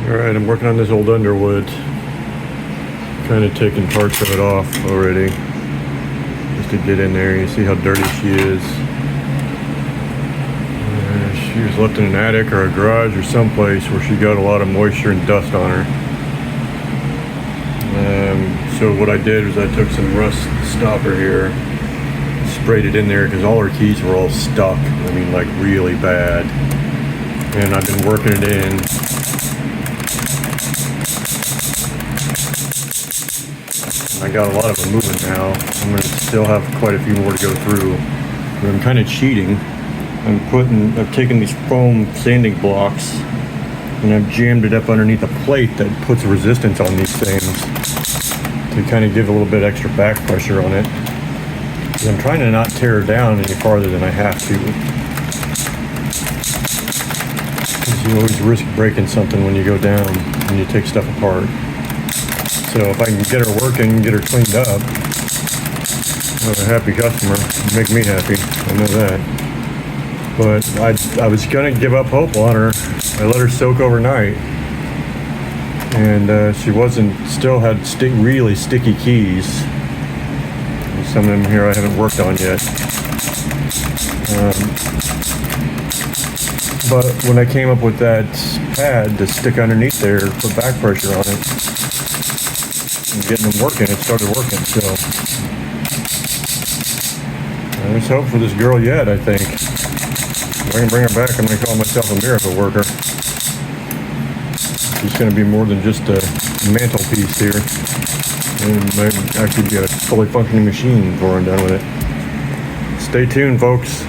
Alright, I'm working on this old Underwood. Kind of taking parts of it off already. Just to get in there. You see how dirty she is. She was left in an attic or a garage or someplace where she got a lot of moisture and dust on her. So what I did was I took some rust stopper here, sprayed it in there because all her keys were all stuck. I mean, like really bad. And I've been working it in. I got a lot of them moving now. I'm going to still have quite a few more to go through. But I'm kind of cheating. I've taken these foam sanding blocks and I've jammed it up underneath a plate that puts resistance on these things to kind of give a little bit extra back pressure on it. And I'm trying to not tear her down any farther than I have to. Because you always risk breaking something when you go down, when you take stuff apart. So if I can get her working, get her cleaned up, I have a happy customer. It'll make me happy. I know that. But I was gonna give up hope on her. I let her soak overnight, and she still had really sticky keys. Some of them here I haven't worked on yet. But when I came up with that pad to stick underneath there, put back pressure on it, and getting them working, it started working. So there's hope for this girl yet, I think. If I can bring her back, I'm going to call myself a miracle worker. She's going to be more than just a mantelpiece here. It might actually be a fully functioning machine before I'm done with it. Stay tuned, folks.